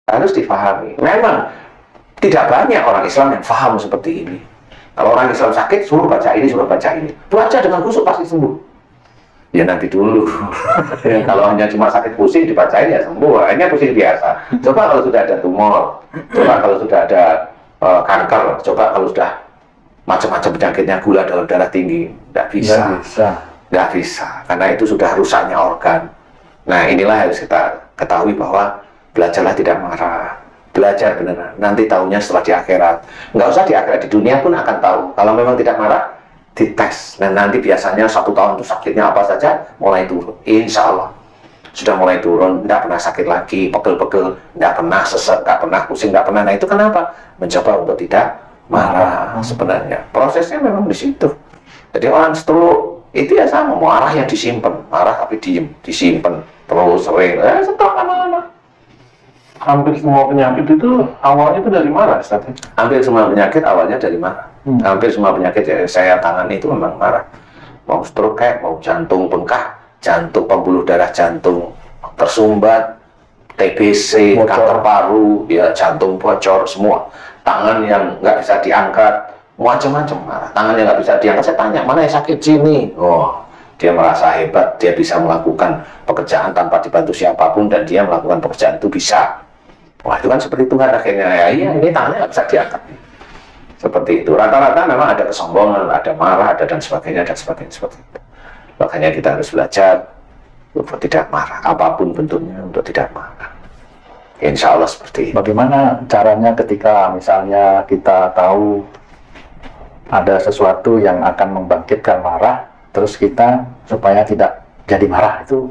harus difahami. Memang tidak banyak orang Islam yang paham seperti ini. Kalau orang Islam sakit, suruh baca ini, suruh baca ini. Baca dengan khusyuk pasti sembuh. Ya nanti dulu. Kalau hanya cuma sakit pusing dibacain ya sembuh. Ini pusing biasa. Coba kalau sudah ada tumor, coba kalau sudah ada kanker, coba kalau sudah macam-macam penyakitnya, gula dalam darah tinggi, nggak bisa. Nggak bisa. Karena itu sudah rusaknya organ. Nah inilah harus kita ketahui bahwa belajarlah tidak marah. Belajar benar, nanti tahunya setelah di akhirat. Nggak usah di akhirat, di dunia pun akan tahu. Kalau memang tidak marah, dites. Dan nanti biasanya 1 tahun itu sakitnya apa saja mulai turun. Insya Allah sudah mulai turun, nggak pernah sakit lagi, pegel-pegel, nggak pernah sesek, nggak pernah pusing, nggak pernah. Nah itu kenapa? Mencoba untuk tidak marah sebenarnya. Prosesnya memang di situ. Jadi orang stroke itu ya sama, mau arahnya disimpan, marah tapi diem, disimpan terus sering, stroke lama-lama. Hampir semua penyakit itu awalnya itu dari marah, Ustaz. Hampir semua penyakit awalnya dari marah. Hampir semua penyakit yang saya tangani itu memang marah. Mau stroke, mau jantung bengkak, jantung pembuluh darah jantung tersumbat, TBC, kanker paru, ya jantung bocor semua. Tangan yang nggak bisa diangkat, macam-macam marah. Tangan yang nggak bisa diangkat, saya tanya mana yang sakit sini. Oh, dia merasa hebat, dia bisa melakukan pekerjaan tanpa dibantu siapapun dan dia melakukan pekerjaan itu bisa. Wah itu kan seperti Tuhan akhirnya, ya iya ini tangannya nggak bisa diangkat. Seperti itu, rata-rata memang ada kesombongan, ada marah, ada dan sebagainya, seperti itu. Makanya kita harus belajar untuk tidak marah, apapun bentuknya untuk tidak marah. Insya Allah seperti itu. Bagaimana caranya ketika misalnya kita tahu ada sesuatu yang akan membangkitkan marah, terus kita supaya tidak jadi marah, itu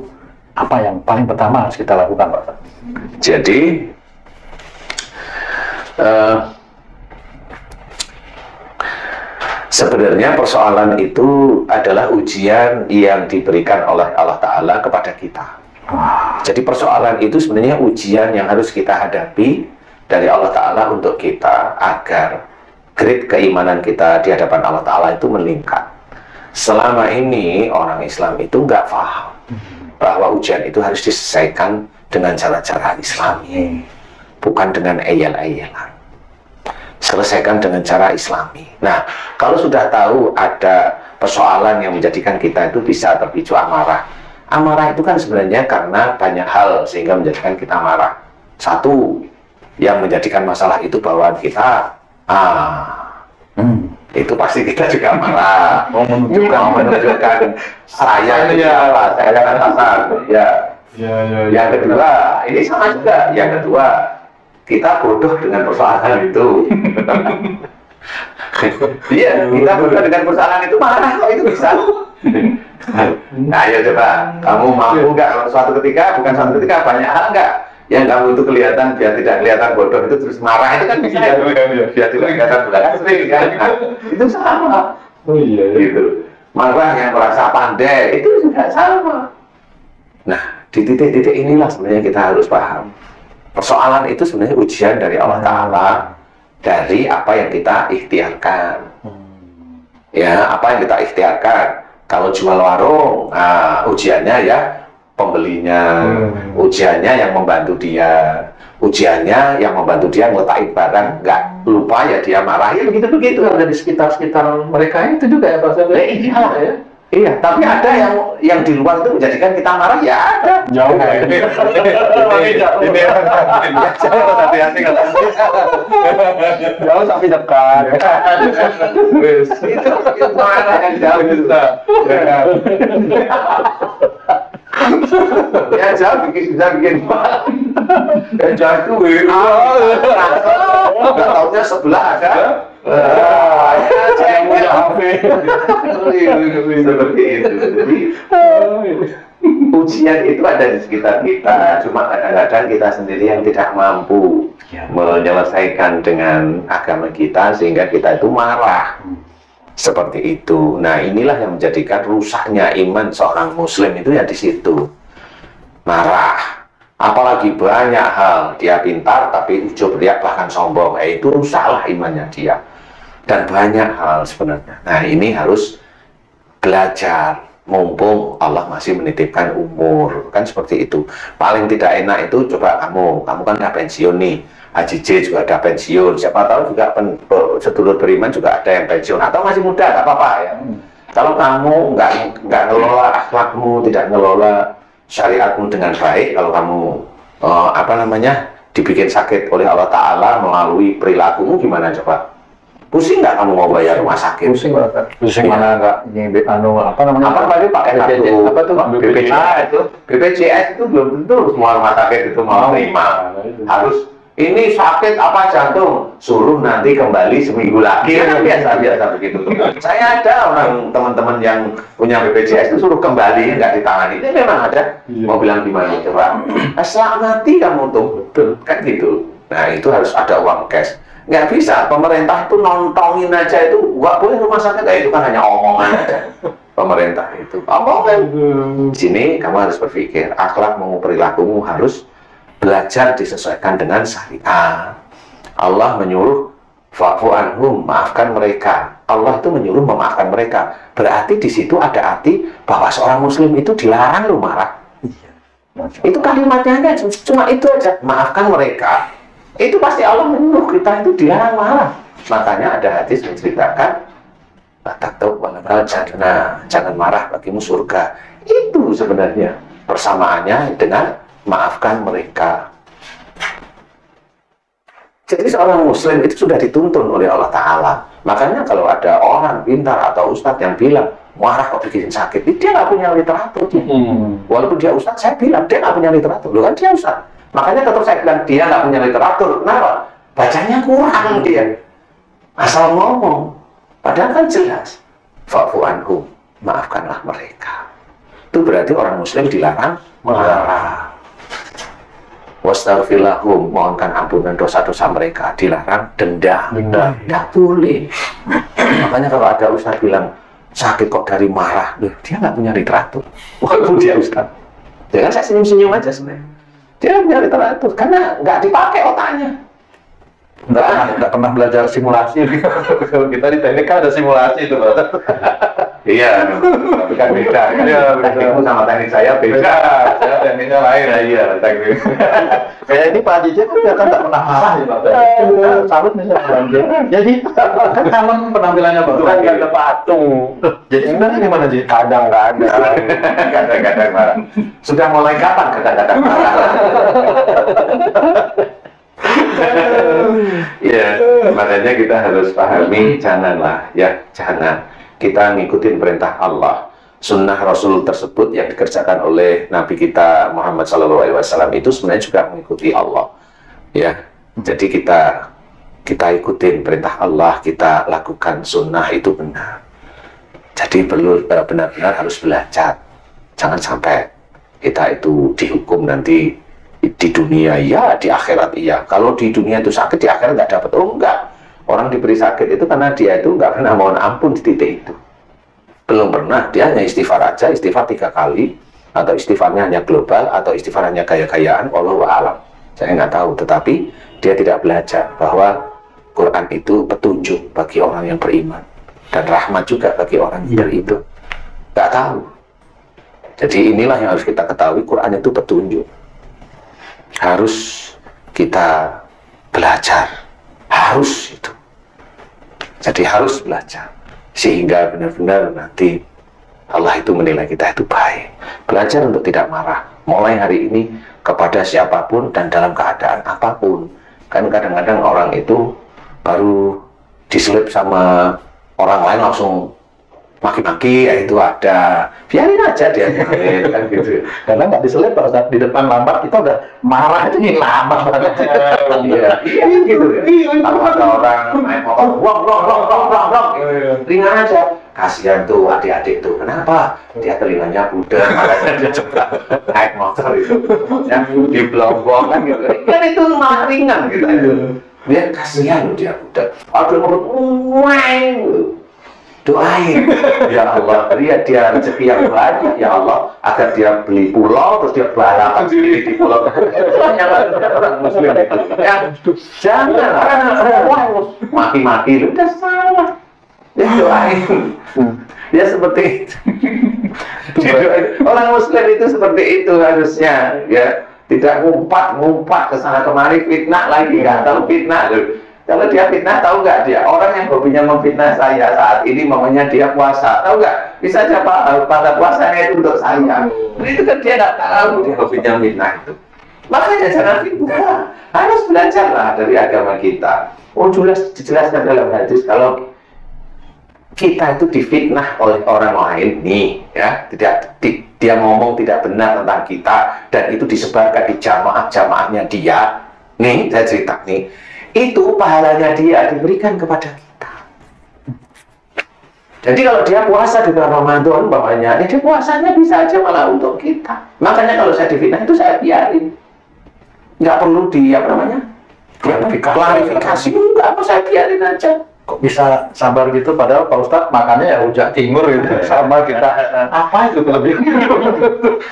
apa yang paling pertama harus kita lakukan, Pak? Jadi sebenarnya persoalan itu adalah ujian yang diberikan oleh Allah Ta'ala kepada kita. Jadi persoalan itu sebenarnya ujian yang harus kita hadapi dari Allah Ta'ala untuk kita agar grade keimanan kita di hadapan Allah Ta'ala itu meningkat. Selama ini orang Islam itu nggak paham bahwa ujian itu harus diselesaikan dengan cara-cara Islami, bukan dengan ayel-ayelan. Selesaikan dengan cara Islami. Nah, kalau sudah tahu ada persoalan yang menjadikan kita itu bisa terpicu amarah. Amarah itu kan sebenarnya karena banyak hal sehingga menjadikan kita marah. Satu, yang menjadikan masalah itu bawaan kita, itu pasti kita juga marah. Mau menunjukkan saya itu siapa, saya kan atasan. Ya. Yang kedua, ini sama juga. Yang kedua, kita bodoh dengan persoalan itu. Iya, kita bodoh dengan persoalan itu, marah kok itu bisa. Nah, ayo coba, kamu mampu nggak kalau suatu ketika, bukan suatu ketika, banyak hal nggak yang kamu itu kelihatan, biar tidak kelihatan bodoh itu terus marah, itu kan bisa. Biar tidak kelihatan belakang sering kan. Nah, itu sama. Gitu. Marah yang merasa pandai, itu juga sama. Nah, di titik-titik inilah sebenarnya kita harus paham. Persoalan itu sebenarnya ujian dari Allah Ta'ala, dari apa yang kita ikhtiarkan. Ya, apa yang kita ikhtiarkan. Kalau jual warung, ujiannya ya pembelinya, ujiannya yang membantu dia, ujiannya yang membantu dia ngeletakin barang, nggak lupa ya dia marah, ya begitu-begitu. Ada di sekitar mereka itu juga ya Pak Ustaz? Iya, ya. Iya, tapi ada yang di luar itu menjadikan kita marah, ya ada. Jauh ya. Ini hati-hati kalau jauh tapi dekat. Itu marah yang jauh bisa. Ya jauh bisa bikin marah. Ya jauh itu nggak taunya sebelah ada. Yang punya HP. Seperti itu. Jadi, ujian itu ada di sekitar kita, cuma kadang-kadang kita sendiri yang tidak mampu menyelesaikan dengan agama kita sehingga kita itu marah. Seperti itu. Nah, inilah yang menjadikan rusaknya iman seorang muslim itu ya di situ. Marah. Apalagi banyak hal, dia pintar tapi ujub, riak, bahkan sombong. Itu rusaklah imannya dia. Dan banyak hal sebenarnya. Nah, ini harus belajar mumpung Allah masih menitipkan umur, kan seperti itu. Paling tidak enak itu coba kamu kan udah pensiun nih, Haji J juga ada pensiun, siapa tahu juga sedulur beriman juga ada yang pensiun, atau masih muda, nggak apa-apa ya. Kalau kamu nggak ngelola akhlakmu, tidak ngelola syariatmu dengan baik, kalau kamu dibikin sakit oleh Allah Ta'ala melalui perilakumu, gimana coba? Pusing nggak kamu mau bayar rumah sakit? Pusing banget. Pusing mana nggak ini apa tadi pakai kartu apa tuh BPJS itu? BPJS itu belum tentu semua rumah sakit itu mau terima. Harus ini sakit apa jantung, suruh nanti kembali seminggu lagi. Kan biasa begitu. Saya ada orang teman-teman yang punya BPJS itu suruh kembali nggak ditangani. Ini memang ada. Mau bilang gimana coba? Asal mati kamu tuh, kan gitu. Nah itu harus ada uang cash. Nggak bisa, pemerintah itu nontongin aja itu, nggak boleh rumah sakit, itu kan hanya omongan aja. Pemerintah itu omongan. Di sini kamu harus berpikir, akhlak mau perilakumu harus belajar disesuaikan dengan syariat. Allah menyuruh fa'fu anhum, maafkan mereka. Allah itu menyuruh memaafkan mereka. Berarti di situ ada arti bahwa seorang muslim itu dilarang lu marah. Itu kalimatnya aja, cuma itu aja, maafkan mereka. Itu pasti Allah menyuruh kita itu dilarang marah. Makanya ada hadis menceritakan jangan marah bagimu surga. Itu sebenarnya persamaannya dengan maafkan mereka. Jadi seorang muslim itu sudah dituntun oleh Allah Ta'ala. Makanya kalau ada orang pintar atau ustadz yang bilang marah kok bikin sakit, dia nggak punya literatur. Walaupun dia ustadz, saya bilang dia nggak punya literatur. Loh kan dia ustadz. Makanya tetap saya bilang dia nggak punya literatur. Kenapa? Bacanya kurang dia. Asal ngomong. Padahal kan jelas. Fa'fu anhum, maafkanlah mereka. Itu berarti orang muslim dilarang marah. Wastaghfir lahum, mohonkan ampunan dosa-dosa mereka. Dilarang dendam. Tidak boleh. Makanya kalau ada ustaz bilang sakit kok dari marah, dia nggak punya literatur. Walaupun dia ustaz. Jangan saya senyum-senyum aja sebenarnya. Dia punya literatur karena nggak dipakai otaknya. Nggak pernah belajar simulasi. Kalau kita di teknik kan ada simulasi itu, Pak. Iya, tapi kan beda. Iya, teknikmu sama teknik saya beda. Saya tekniknya lain. Iya, teknik. Kayak ini Pak Jj kan nggak pernah marah ya, Pak. Salut nih sama Pak Jj. Jadi kan kalem penampilannya, Pak. Itu kan nggak ada patung. Jadi sebenarnya gimana, Ji? Kadang-kadang marah. Sudah mulai kapan kadang-kadang marah? Ya, makanya kita harus pahami, jangan kita ngikutin perintah Allah. Sunnah Rasul tersebut yang dikerjakan oleh Nabi kita Muhammad SAW itu sebenarnya juga mengikuti Allah. Ya, jadi kita ikutin perintah Allah, kita lakukan sunnah itu benar. Jadi perlu benar-benar harus belajar. Jangan sampai kita itu dihukum nanti di dunia ya, di akhirat iya. Kalau di dunia itu sakit, di akhirat nggak dapat. Oh enggak. Orang diberi sakit itu karena dia itu nggak pernah mohon ampun di titik itu. Belum pernah, dia hanya istighfar aja, istighfar 3 kali, atau istighfarnya hanya global, atau istighfar hanya gaya-gayaan, wallahu a'lam. Saya nggak tahu, tetapi dia tidak belajar bahwa Quran itu petunjuk bagi orang yang beriman. Dan rahmat juga bagi orang yang beriman. Nggak tahu. Jadi inilah yang harus kita ketahui, Quran itu petunjuk. Harus kita belajar, harus itu. Jadi harus belajar sehingga benar-benar nanti Allah itu menilai kita itu baik. Belajar untuk tidak marah mulai hari ini kepada siapapun dan dalam keadaan apapun. Kan kadang-kadang orang itu baru diselip sama orang lain langsung maki-maki, ya itu ada, biarin aja dia nyalin kan gitu. Karena nggak diselip Pak Ustadz, di depan lambat kita udah marah itu nih lambat banget. Iya gitu ya. Kalau ada orang naik motor, wong, ringan aja. Kasihan tuh adik-adik tuh, kenapa? Dia telinganya budek, makanya dia coba naik motor itu, yang di Blombong kan gitu. Kan itu malah ringan gitu. Dia kasihan dia budek. Aduh ngomong, doain ya Allah, beri dia rezeki yang banyak ya Allah, agar dia beli pulau terus dia balapan sendiri di pulau. Itu hanya orang muslim itu ya. Jangan orang maki-maki lu udah salah, ya doain ya seperti itu. Orang Muslim itu seperti itu harusnya, ya. Tidak ngumpat ke sana kemari, fitnah lagi, nggak tahu fitnah. Kalau dia fitnah, tahu nggak dia? Orang yang hobinya memfitnah saya saat ini, mamanya dia puasa, tahu nggak? Bisa aja pada puasanya itu untuk saya. Itu kan dia nggak tahu dia hobinya fitnah itu. Makanya jangan fitnah, harus belajarlah dari agama kita. Oh jelaskan dalam hadis kalau kita itu difitnah oleh orang lain nih, ya, dia ngomong tidak benar tentang kita dan itu disebarkan di jamaah-jamaahnya dia. Nih, saya cerita nih, itu pahalanya dia diberikan kepada kita. Jadi kalau dia puasa di bulan Ramadan, umpamanya, dia puasanya bisa aja malah untuk kita. Makanya kalau saya difitnah itu saya biarin, nggak perlu klarifikasi, nggak apa, saya biarin aja. Kok bisa sabar gitu, padahal Pak Ustadz makannya ya rujak timur gitu, sama kita apa itu lebih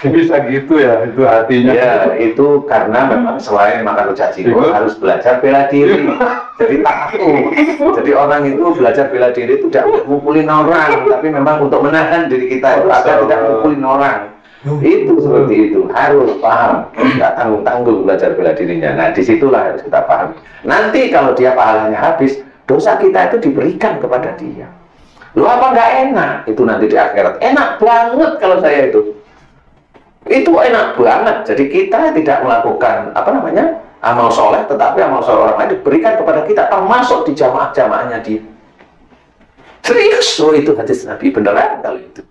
bisa gitu ya, itu hatinya. Ya itu karena memang selain makan rujak timur harus belajar bela diri, jadi takut. Jadi orang itu belajar bela diri itu tidak untuk mukulin orang, tapi memang untuk menahan diri kita agar tidak mukulin orang. Itu seperti itu, harus paham, nggak tanggung-tanggung belajar bela dirinya. Nah disitulah harus kita paham. Nanti kalau dia pahalanya habis, dosa kita itu diberikan kepada dia. Lu apa nggak enak? Itu nanti di akhirat. Enak banget kalau saya itu. Itu enak banget. Jadi kita tidak melakukan amal soleh, tetapi amal soleh orang lain diberikan kepada kita, termasuk di jamaah-jamaahnya dia. Serius, itu hadis Nabi beneran kalau itu.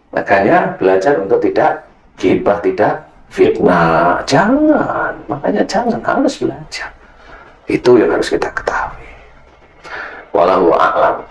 Makanya belajar untuk tidak ghibah, tidak fitnah. Jangan. Makanya jangan, harus belajar. Itu yang harus kita ketahui. Wallahu a'lam.